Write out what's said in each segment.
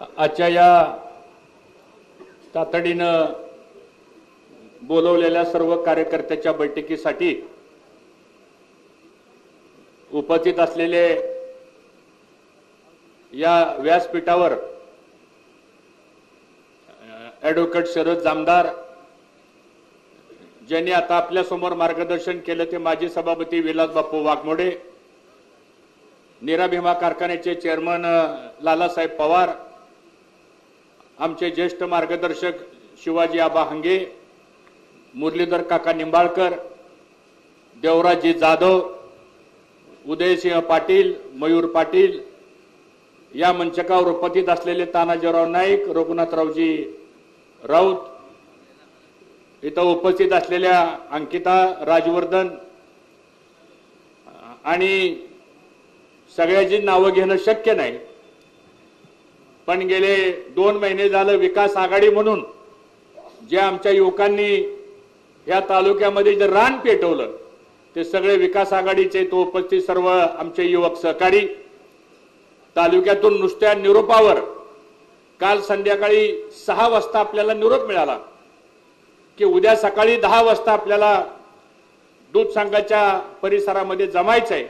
आजच्या या तातडीनं बोलवलेल्या सर्व कार्यकर्त्याच्या बैठकीसाठी उपस्थित असलेले या व्यासपीठावर ॲडव्होकेट शरद जामदार, ज्यांनी आता आपल्या समोर मार्गदर्शन केलं ते माजी सभापती विलास बापू वाघमोडे, नीरा भीमा कारखान्याचे चेअरमन लालासाहेब पवार, आमचे ज्येष्ठ मार्गदर्शक शिवाजी आबा हंगे, मुरलीधर काका निंबाळकर, देवराजी जाधव, उदयसिंह पाटील, मयूर पाटील, या मंचकावर उपस्थित असलेले तानाजीराव नाईक, रघुनाथरावजी राऊत, इथं उपस्थित असलेल्या अंकिता राजवर्धन आणि सगळ्याची नावं घेणं शक्य नाही, पण गेले 2 महिने झालं विकास आघाडी म्हणून जे आमच्या युवकांनी या तालुक्यामध्ये जे रान पेटवलं ते सगळे विकास आघाडीचे तो उपस्थित सर्व आमचे युवक सहकारी तालुक्यातून नुसत्या निरोपावर काल संध्याकाळी 6 वाजता आपल्याला निरोप मिळाला की उद्या सकाळी 10 वाजता आपल्याला दूध संघाच्या परिसरामध्ये जमायचंय।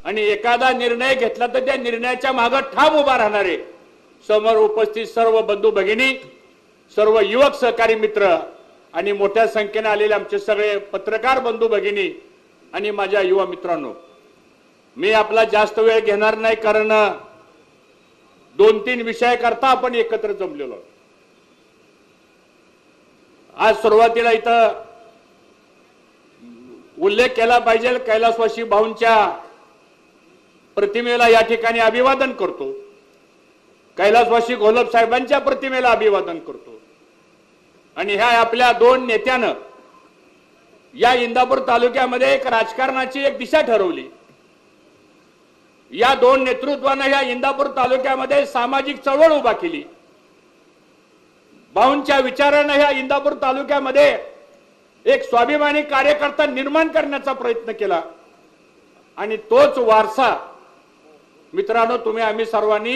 आणि एखादा निर्णय घेतला तर त्या निर्णयाच्या मागे ठाम उभा राहणारे समोर उपस्थित सर्व बंधू भगिनी, सर्व युवक सहकारी मित्र आणि मोठ्या संख्येने आलेले आमचे सगळे पत्रकार बंधू भगिनी आणि माझ्या युवा मित्रांनो, मी आपला जास्त वेळ घेणार नाही कारण 2-3 विषय करता आपण एकत्र जमलेलो। आज सुरुवातीला इथं उल्लेख केला पाहिजे, कैलासवासी भाऊंच्या प्रतिमेला या ठिकाणी अभिवादन करतो, कैलासवासी घोलप साहेबांच्या प्रतिमेला अभिवादन करतो आणि ह्या आपल्या 2 नेत्यानं या इंदापूर तालुक्यामध्ये एक राजकारणाची एक दिशा ठरवली। या 2 नेतृत्वानं या इंदापूर तालुक्यामध्ये सामाजिक चळवळ उभा केली। भाऊंच्या विचारानं ह्या इंदापूर तालुक्यामध्ये एक स्वाभिमानी कार्यकर्ता निर्माण करण्याचा प्रयत्न केला आणि तोच वारसा मित्रांनो तुम्ही आम्ही सर्वांनी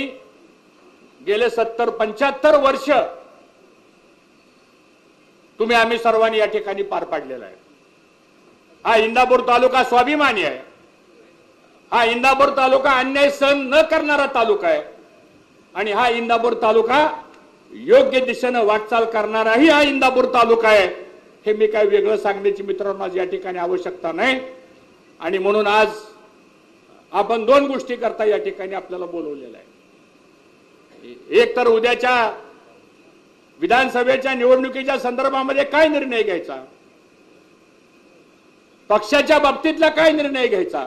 गेले 70-75 वर्ष तुम्ही आम्ही सर्वांनी या ठिकाणी पार पाडलेला आहे। हा इंदापूर तालुका स्वाभिमानी आहे, हा इंदापूर तालुका अन्याय सहन न करणारा तालुका आहे आणि हा इंदापूर तालुका योग्य दिशेने वाटचाल करणाराही हा इंदापूर तालुका आहे। हे मी काय वेगळं सांगण्याची मित्रांनो आज या ठिकाणी आवश्यकता नाही आणि म्हणून आज आपण 2 गोष्टी करता या ठिकाणी आपल्याला बोलवलेलं आहे। एक तर उद्याच्या विधानसभेच्या निवडणुकीच्या संदर्भामध्ये काय निर्णय घ्यायचा, पक्षाच्या बाबतीतला काय निर्णय घ्यायचा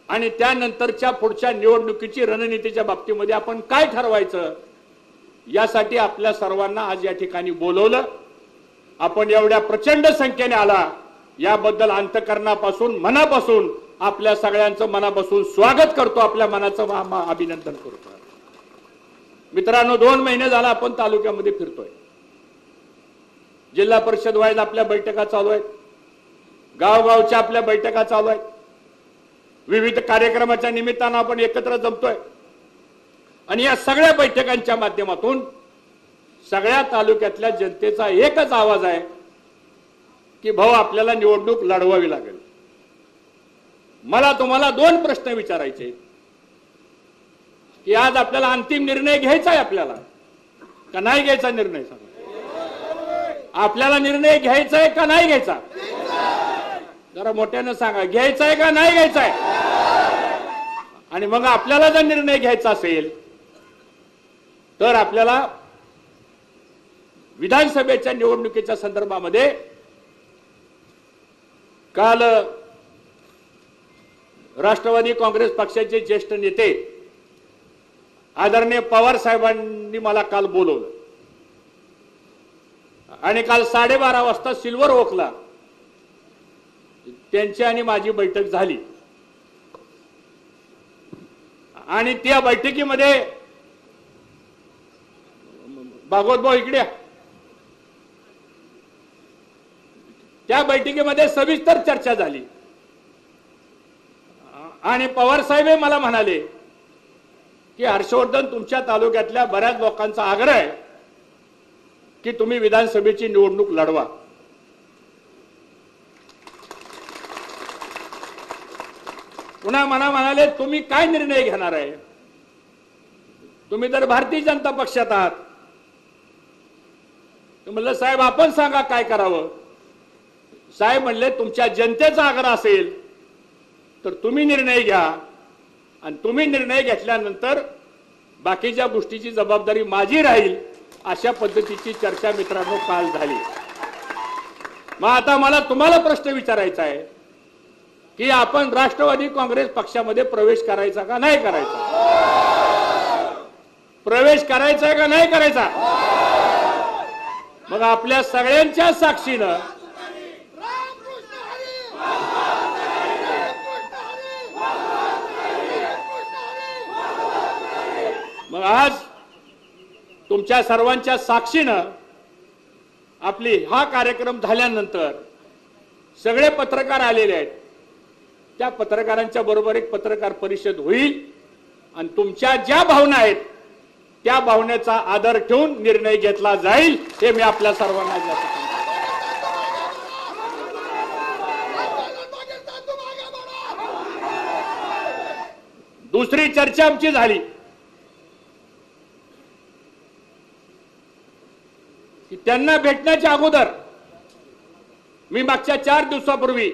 आणि त्यानंतरच्या पुढच्या निवडणुकीची रणनीतीच्या बाबतीमध्ये आपण काय ठरवायचं, यासाठी आपल्या सर्वांना आज या ठिकाणी बोलवलं। आपण एवढ्या प्रचंड संख्येने आला याबद्दल अंतःकरणापासून मनापासून आपल्या सगळ्यांचं मनापासून स्वागत करतो, आपल्या मनाचं अभिनंदन करतो। मित्रांनो 2 महिने झाला आपण तालुक्यामध्ये फिरतोय, जिल्हा परिषद वाईज आपल्या बैठका चालू आहेत, गावगावच्या आपल्या बैठका चालू आहेत, विविध कार्यक्रमाच्या निमित्तानं आपण एकत्र जमतोय आणि या सगळ्या बैठकांच्या माध्यमातून सगळ्या तालुक्यातल्या जनतेचा एकच आवाज आहे की भाऊ आपल्याला निवडणूक लढवावी लागेल। मला तुम्हाला 2 प्रश्न विचारायचे की आज आपल्याला अंतिम निर्णय घ्यायचा आहे आपल्याला का नाही घ्यायचा निर्णय, सांगा आपल्याला निर्णय घ्यायचा आहे का नाही घ्यायचा, जरा मोठ्यानं सांगा घ्यायचा आहे का नाही घ्यायचा आहे। आणि मग आपल्याला जर निर्णय घ्यायचा असेल तर आपल्याला विधानसभेच्या निवडणुकीच्या संदर्भामध्ये काल राष्ट्रवादी काँग्रेस पक्षाचे ज्येष्ठ नेते आदरणीय पवार साहेबांनी मला काल बोलवलं आणि काल 12:30 वाजता सिल्वर ओकला त्यांची आणि माझी बैठक झाली आणि त्या बैठकीमध्ये भागवत भाऊ इकडे या. त्या बैठकीमध्ये सविस्तर चर्चा झाली आणि पवार साहेब मला म्हणाले की हर्षवर्धन, तुमच्या तालुक्यातल्या बऱ्याच लोकांचा आग्रह आहे की तुम्ही विधानसभेची निवडणूक लढवा. पुन्हा मला म्हणाले, तुम्ही काय निर्णय घेणार आहे? तुम्ही तर भारतीय जनता पक्षात आहात. म्हणलं साहेब आपण सांगा काय करावं. साहेब म्हणले, तुमच्या जनतेचा आग्रह असेल तर तुम्ही निर्णय घ्या आणि तुम्ही निर्णय घेतल्यानंतर बाकीच्या गोष्टीची जबाबदारी माझी राहील. अशा पद्धतीची चर्चा मित्रांनो काल झाली. मग आता मला तुम्हाला प्रश्न विचारायचा आहे की आपण राष्ट्रवादी काँग्रेस पक्षामध्ये प्रवेश करायचा का नाही करायचा? प्रवेश करायचा का नाही करायचा? मग आपल्या सगळ्यांच्या साक्षीनं मग आज तुमच्या सर्वांच्या साक्षीनं आपली हा कार्यक्रम झाल्यानंतर सगळे पत्रकार आलेले आहेत. त्या पत्रकारांच्या बरोबर एक पत्रकार परिषद होईल आणि तुमच्या ज्या भावना आहेत त्या भावनेचा आदर ठेवून निर्णय घेतला जाईल. हे मी आपल्या सर्वांना सांगतो. दुसरी चर्चा आमची झाली की त्यांना भेटण्याच्या अगोदर मी मागच्या 4 दिवसापूर्वी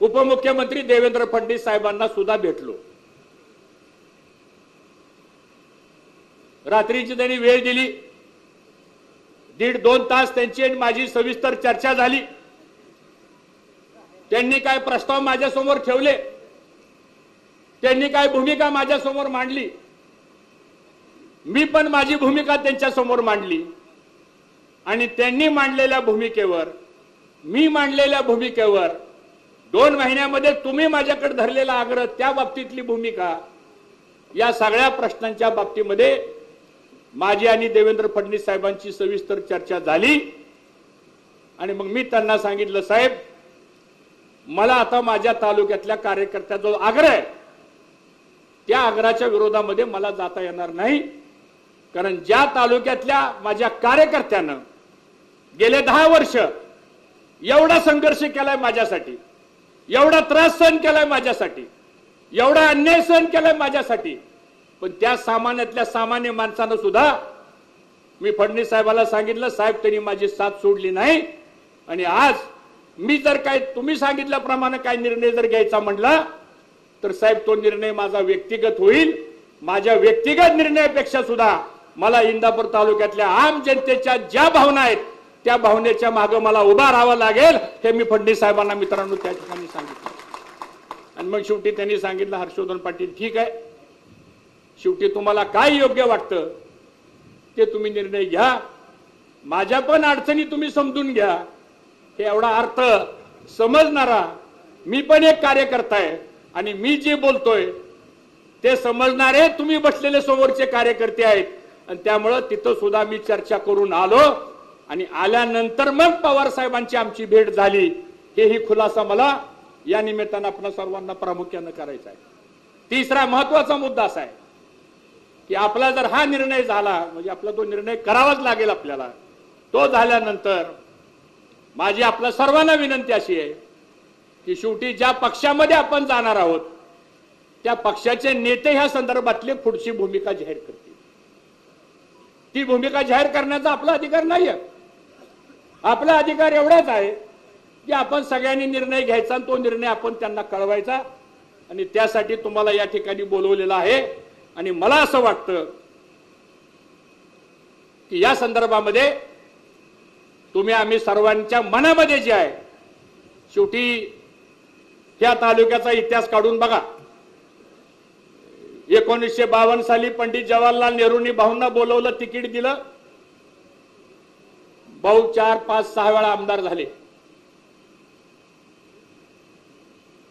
उपमुख्यमंत्री देवेंद्र फडणवीस साहेबांना सुद्धा भेटलो. रात्रीची त्यांनी वेळ दिली. 1.5-2 तास त्यांची आणि माझी सविस्तर चर्चा झाली. त्यांनी काय प्रस्ताव माझ्यासमोर ठेवले, त्यांनी काय भूमिका माझ्यासमोर मांडली, मी पण माझी भूमिका त्यांच्यासमोर मांडली आणि त्यांनी मांडलेल्या भूमिकेवर, मी मांडलेल्या भूमिकेवर 2 महिन्यामध्ये तुम्ही माझ्याकडे धरलेला आग्रह, त्या बाबतीतली भूमिका, या सगळ्या प्रश्नांच्या बाबतीमध्ये माझी आणि देवेंद्र फडणवीस साहेबांची सविस्तर चर्चा झाली. आणि मग मी त्यांना सांगितलं, साहेब मला आता माझ्या तालुक्यातल्या कार्यकर्त्याचा जो आग्रह आहे त्या आग्रहाच्या विरोधामध्ये मला जाता येणार नाही. कारण ज्या तालुक्यातल्या माझ्या कार्यकर्त्यानं गेले 10 वर्ष एवढा संघर्ष केलाय माझ्यासाठी, एवढा त्रास सहन केलाय माझ्यासाठी, एवढा अन्याय सहन केलाय माझ्यासाठी, पण त्या सामान्यातल्या सामान्य माणसानं सुद्धा मी फडणवीस साहेबाला सांगितलं, साहेब त्यांनी माझी साथ सोडली नाही. आणि आज मी जर काय तुम्ही सांगितल्याप्रमाणे काय निर्णय जर घ्यायचा म्हटला तर साहेब तो निर्णय माझा व्यक्तिगत होईल. माझ्या व्यक्तिगत निर्णयापेक्षा सुद्धा मला इंदापूर तालुक्यातल्या आम जनतेच्या ज्या भावना आहेत त्या भावनेच्या मागे मला उभा राहावं लागेल. हे मी फडणवीस साहेबांना मित्रांनो त्या ठिकाणी सांगितलं. आणि मग शेवटी त्यांनी सांगितलं, हर्षवर्धन पाटील ठीक आहे, शेवटी तुम्हाला काय योग्य वाटतं ते तुम्ही निर्णय घ्या, माझ्या पण अडचणी तुम्ही समजून घ्या. हे एवढा अर्थ समजणारा मी पण एक कार्यकर्ता आहे आणि मी जे बोलतोय ते समजणारे तुम्ही बसलेले समोरचे कार्यकर्ते आहेत. आणि त्यामुळे तिथं सुद्धा मी चर्चा करून आलो आणि आल्यानंतर मग पवार साहेबांची आमची भेट झाली. हेही खुलासा मला या निमित्तानं आपण सर्वांना प्रामुख्यानं करायचा आहे. तिसरा महत्वाचा मुद्दा असा आहे की आपला जर हा निर्णय झाला म्हणजे आपला तो निर्णय करावाच लागेल आपल्याला. तो झाल्यानंतर माझी आपल्या सर्वांना विनंती अशी आहे की शेवटी ज्या पक्षामध्ये आपण जाणार आहोत त्या पक्षाचे नेते ह्या संदर्भातली पुढची भूमिका जाहीर करतील. ती भूमिका जाहीर करण्याचा आपला अधिकार नाही आहे. आपला अधिकार एवढाच आहे की आपण सगळ्यांनी निर्णय घ्यायचा आणि तो निर्णय आपण त्यांना कळवायचा. आणि त्यासाठी तुम्हाला या ठिकाणी बोलवलेलं आहे. आणि मला असं वाटतं की या संदर्भामध्ये तुम्ही आम्ही सर्वांच्या मनामध्ये जे आहे, शेवटी त्या तालुक्याचा इतिहास काढून बघा. 1952 साली पंडित जवाहरलाल नेहरूंनी भाऊंना बोलवलं, तिकीट दिलं, भाऊ 4, 5, 6 वेळा आमदार झाले,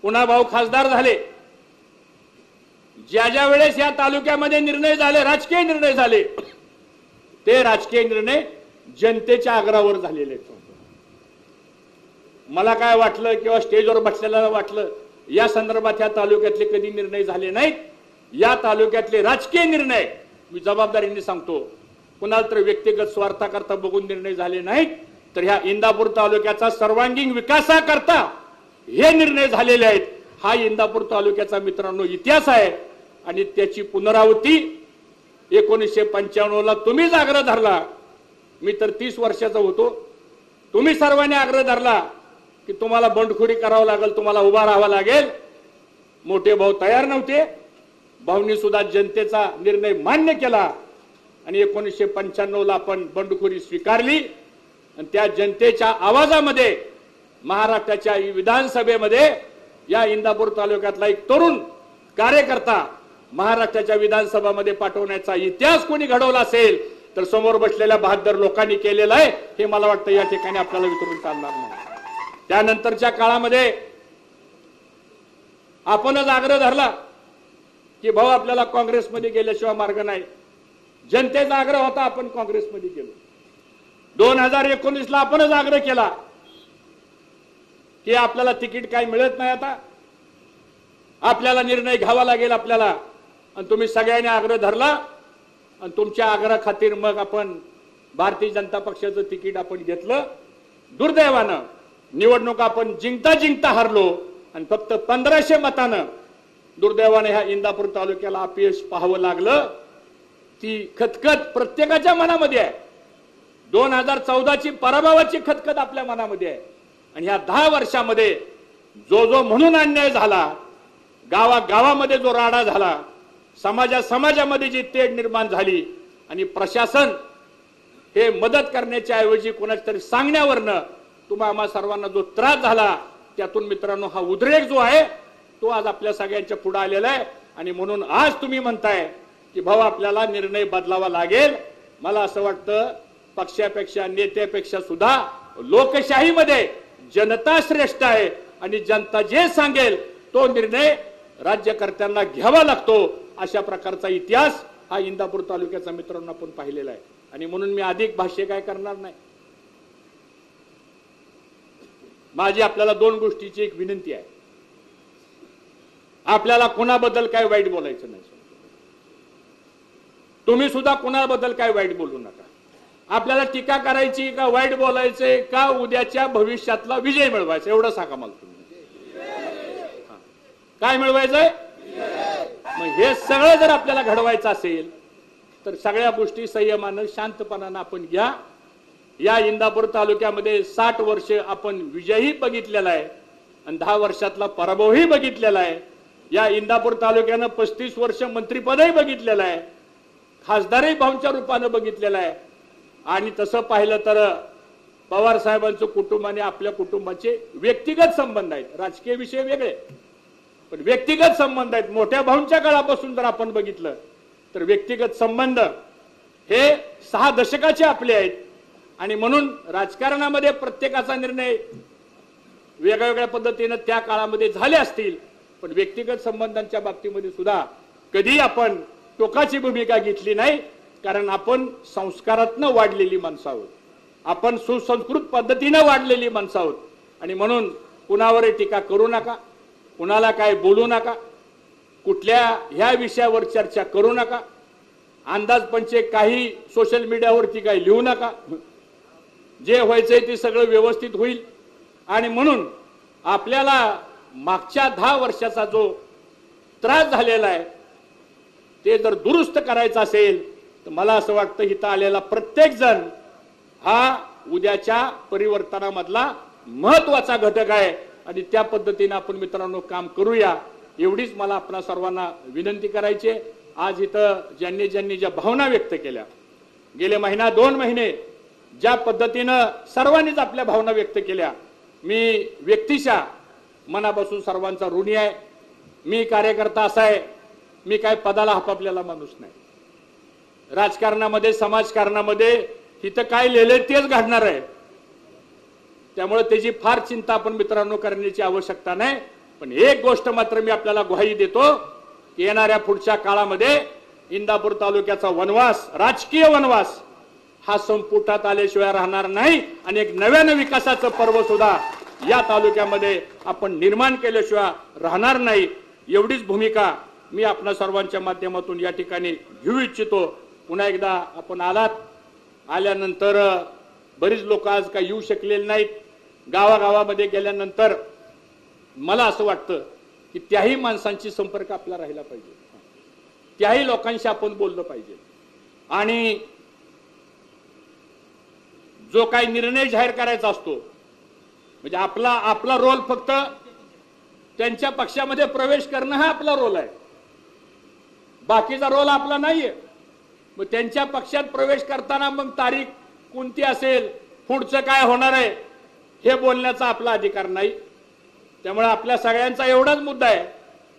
पुन्हा भाऊ खासदार झाले. ज्या ज्या वेळेस या तालुक्यामध्ये निर्णय झाले, राजकीय निर्णय झाले, ते राजकीय निर्णय जनतेच्या आग्रहावर झालेले आहेत. मला काय वाटलं किंवा स्टेजवर बसलेल्याला वाटलं या संदर्भात या तालुक्यातले कधी निर्णय झाले नाहीत. या तालुक्यातले राजकीय निर्णय मी जबाबदारीने सांगतो, कुणाला तर व्यक्तिगत स्वार्थाकरता बघून निर्णय झाले नाहीत, तर ह्या इंदापूर तालुक्याचा सर्वांगीण विकासाकरता हे निर्णय झालेले आहेत. हा इंदापूर तालुक्याचा मित्रांनो इतिहास आहे आणि त्याची पुनरावृत्ती 1995ला तुम्हीच आग्रह धरला. मी तर 30 वर्षाचा होतो. तुम्ही सर्वांनी आग्रह धरला की तुम्हाला बंडखोरी करावं लागेल, तुम्हाला उभा राहावं लागेल. मोठे भाऊ तयार नव्हते. भाऊंनी सुद्धा जनतेचा निर्णय मान्य केला आणि 1995ला आपण बंडखोरी स्वीकारली आणि त्या जनतेच्या आवाजामध्ये महाराष्ट्राच्या विधानसभेमध्ये या इंदापूर तालुक्यातला एक तरुण कार्यकर्ता महाराष्ट्राच्या विधानसभामध्ये पाठवण्याचा इतिहास कोणी घडवला असेल तर समोर बसलेल्या बहादर लोकांनी केलेला आहे. हे मला वाटतं या ठिकाणी आपल्याला विसरून चालणार नाही. त्यानंतरच्या काळामध्ये आपणच आग्रह धरला की भाऊ आपल्याला काँग्रेसमध्ये गेल्याशिवाय मार्ग नाही. जनतेचा आग्रह होता, आपण काँग्रेसमध्ये गेलो. 2019ला आपणच आग्रह केला की आपल्याला तिकीट काय मिळत नाही, आता आपल्याला निर्णय घ्यावा लागेल आपल्याला. आणि तुम्ही सगळ्यांनी आग्रह धरला आणि तुमच्या आग्रह खातीर मग आपण भारतीय जनता पक्षाचं तिकीट आपण घेतलं. दुर्दैवानं निवडणूक आपण जिंकता हरलो आणि फक्त 1500 मतानं दुर्दैवाने ह्या इंदापूर तालुक्याला अपयश पाहावं लागलं. ती खतखत प्रत्येकाच्या मनामध्ये आहे. 2014ची पराभवाची खतखत आपल्या मनामध्ये आहे. आणि ह्या 10 वर्षामध्ये जो म्हणून अन्याय झाला, गावागावामध्ये जो राडा झाला, समाजामध्ये जी तेढ निर्माण झाली आणि प्रशासन हे मदत करण्याच्या ऐवजी कोणाच्या तरी सांगण्यावरनं तुम्हा सर्वांना जो त्रास झाला, त्यातून मित्रांनो हा उद्रेक जो आहे तो आज आपल्या सगळ्यांच्या पुढे आलेला आहे. आणि म्हणून आज तुम्ही म्हणताय की भाऊ आपल्याला निर्णय बदलावा लागेल. मला असं वाटतं पक्षापेक्षा नेत्यापेक्षा सुद्धा लोकशाहीमध्ये जनता श्रेष्ठ आहे आणि जनता जे सांगेल तो निर्णय राज्यकर्त्यांना घ्यावा लागतो. अशा प्रकारचा इतिहास हा इंदापूर तालुक्याचा मित्रांनो आपण पाहिलेला आहे. आणि म्हणून मी अधिक भाष्य काय करणार नाही. माझी आपल्याला 2 गोष्टीची एक विनंती आहे. आपल्याला कुणाबद्दल काय वाईट बोलायचं नाही. तुम्ही सुद्धा कुणाबद्दल काय वाईट बोलू नका. आपल्याला टीका करायची का वाईट बोलायचंय का उद्याच्या भविष्यातला विजय मिळवायचा एवढं सांगा मला तुम्ही. काय मिळवायचंय? मग हे सगळं जर आपल्याला घडवायचं असेल तर सगळ्या गोष्टी संयमानं शांतपणानं आपण घ्या. या इंदापूर तालुक्यामध्ये 60 वर्ष आपण विजयही बघितलेला आहे आणि 10 वर्षातला पराभवही बघितलेला आहे. या इंदापूर तालुक्यानं 35 वर्ष मंत्रिपदही बघितलेलं आहे, खासदारही भाऊंच्या रूपानं बघितलेलं आहे. आणि तसं पाहिलं तर पवार साहेबांचं कुटुंब आणि आपल्या कुटुंबाचे व्यक्तिगत संबंध आहेत. राजकीय विषय वेगळे पण व्यक्तिगत संबंध आहेत. मोठ्या भाऊंच्या काळापासून जर आपण बघितलं तर व्यक्तिगत संबंध हे 6 दशकाचे आपले आहेत. आणि म्हणून राजकारणामध्ये प्रत्येकाचा निर्णय वेगवेगळ्या पद्धतीने त्या काळामध्ये झाले असतील, पण व्यक्तिगत संबंधांच्या बाबतीमध्ये सुद्धा कधी आपण टोकाची भूमिका घेतली नाही. कारण आपण संस्कारातनं वाढलेली माणसं आहोत, आपण सुसंस्कृत पद्धतीनं वाढलेली माणसं आहोत. आणि म्हणून कुणावर टीका करू नका, कुणाला काय बोलू नका, कुठल्या ह्या विषयावर चर्चा करू नका, अंदाजपंचे काही सोशल मीडियावरती काही लिहू नका. जे व्हायचंय ते सगळं व्यवस्थित होईल. आणि म्हणून आपल्याला मागच्या 10 वर्षाचा जो त्रास झालेला आहे ते जर दुरुस्त करायचं असेल तर मला असं वाटतं इथं आलेला प्रत्येक जण हा उद्याच्या परिवर्तनामधला महत्वाचा घटक आहे आणि त्या पद्धतीने आपण मित्रांनो काम करूया. एवढीच मला आपल्या सर्वांना विनंती करायची आहे. आज इथं ज्यांनी ज्या भावना व्यक्त केल्या, गेले महिना 2 महिने ज्या पद्धतीनं सर्वांनीच आपल्या भावना व्यक्त केल्या, मी व्यक्तिशः मनापासून सर्वांचा ऋणी आहे. मी कार्यकर्ता असा आहे, मी काय पदाला हपापलेला माणूस नाही. राजकारणामध्ये समाजकारणामध्ये इथं काय लिहिलंय तेच घडणार आहे. त्यामुळे त्याची फार चिंता आपण मित्रांनो करण्याची आवश्यकता नाही. पण एक गोष्ट मात्र मी आपल्याला ग्वाही देतो की येणाऱ्या पुढच्या काळामध्ये इंदापूर तालुक्याचा वनवास, राजकीय वनवास हा संपुटात आल्याशिवाय राहणार नाही आणि एक नव्यानं विकासाचं पर्व सुद्धा या तालुक्यामध्ये आपण निर्माण केल्याशिवाय राहणार नाही. एवढीच भूमिका मी आपल्या सर्वांच्या माध्यमातून या ठिकाणी घेऊ इच्छितो. पुन्हा एकदा आपण आल्यानंतर बरीच लोक आज काही येऊ शकलेले नाहीत. गावागावामध्ये गेल्यानंतर मला असं वाटतं की त्याही माणसांची संपर्क आपला राहिला पाहिजे, त्याही लोकांशी आपण बोललं पाहिजे आणि जो काही निर्णय जाहीर करायचा असतो म्हणजे आपला रोल फक्त त्यांच्या पक्षामध्ये प्रवेश करणं हा आपला रोल आहे, बाकीचा रोल आपला नाहीये. मग त्यांच्या पक्षात प्रवेश करताना मग तारीख कोणती असेल, पुढचं काय होणार आहे हे बोलण्याचा आपला अधिकार नाही. त्यामुळे आपल्या सगळ्यांचा एवढाच मुद्दा आहे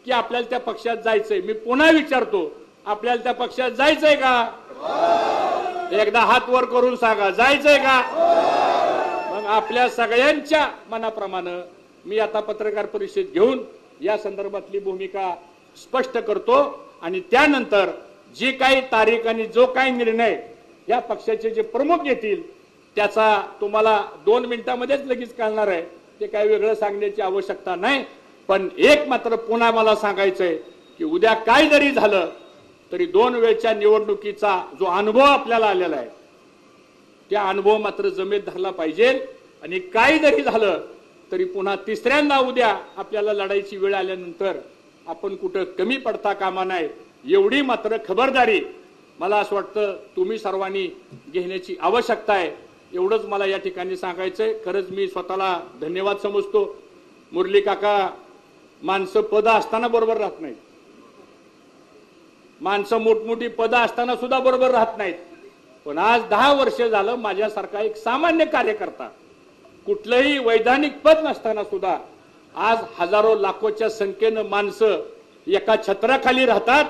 की आपल्याला त्या पक्षात जायचंय. मी पुन्हा विचारतो, आपल्याला त्या पक्षात जायचंय का? एकदा हात वर करून सांगा, जायचंय का? मग आपल्या सगळ्यांच्या मनाप्रमाणे मी आता पत्रकार परिषद घेऊन या संदर्भातली भूमिका स्पष्ट करतो आणि त्यानंतर जी काही तारीख आणि जो काही निर्णय या पक्षाचे जे प्रमुख घेतील त्याचा तुम्हाला 2 मिनिटांमध्येच लगेच कळणार आहे. ते काही वेगळं सांगण्याची आवश्यकता नाही. पण एक मात्र पुन्हा मला सांगायचंय की उद्या काय जरी झालं तरी 2 वेळच्या निवडणुकीचा जो अनुभव आपल्याला आलेला आहे त्या अनुभव मात्र जमेत धरला पाहिजे आणि काही जरी झालं तरी पुन्हा तिसऱ्यांदा उद्या आपल्याला लढाईची वेळ आल्यानंतर आपण कुठं कमी पडता कामा नये. एवढी मात्र खबरदारी मला असं वाटतं तुम्ही सर्वांनी घेण्याची आवश्यकता आहे. एवढंच मला या ठिकाणी सांगायचंय. खरंच मी स्वतःला धन्यवाद समजतो. मुरली काका, माणसं पद असताना बरोबर राहत नाहीत, माणसं मोठमोठी पद असताना सुद्धा बरोबर राहत नाहीत. पण आज 10 वर्ष झालं माझ्यासारखा एक सामान्य कार्यकर्ता कुठलंही वैधानिक पद नसताना सुद्धा आज हजारो लाखोच्या संख्येनं माणसं एका छत्राखाली राहतात.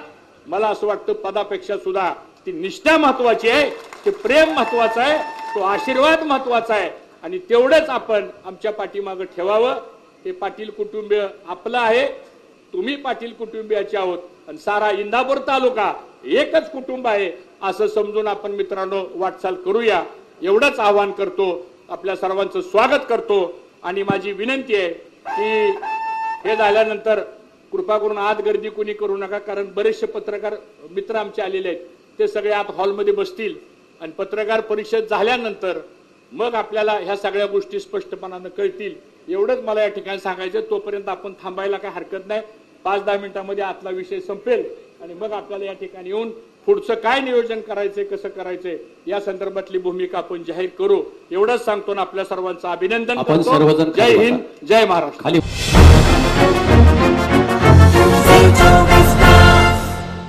मला असं वाटतं पदापेक्षा सुद्धा ती निष्ठा महत्वाची आहे, ते प्रेम महत्वाचं आहे, तो आशीर्वाद महत्वाचा आहे आणि तेवढंच आपण आमच्या पाठीमागं ठेवावं. हे पाटील कुटुंबीय आपलं आहे, तुम्ही पाटील कुटुंबियाचे आहोत आणि सारा इंदापूर तालुका एकच कुटुंब आहे असं समजून आपण मित्रांनो वाटचाल करूया. एवढंच आवाहन करतो. आपल्या सर्वांचं स्वागत करतो आणि माझी विनंती आहे की हे झाल्यानंतर कृपा करून आत गर्दी कोणी करू नका, कारण बरेचसे पत्रकार मित्र आमचे आलेले आहेत. ते सगळे आत हॉलमध्ये बसतील आणि पत्रकार परिषद झाल्यानंतर मग आपल्याला ह्या सगळ्या गोष्टी स्पष्टपणानं कळतील. एवढंच मला या ठिकाणी सांगायचं. तोपर्यंत आपण थांबायला काही हरकत नाही. 5-10 मिनिटांमध्ये आतला विषय संपेल आणि मग आपल्याला या ठिकाणी येऊन पुढचं काय नियोजन करायचंय, कसं करायचंय या संदर्भातली भूमिका आपण जाहीर करू. एवढंच सांगतो ना आपल्या सर्वांचं अभिनंदन करतो. जय हिंद, जय महाराष्ट्र.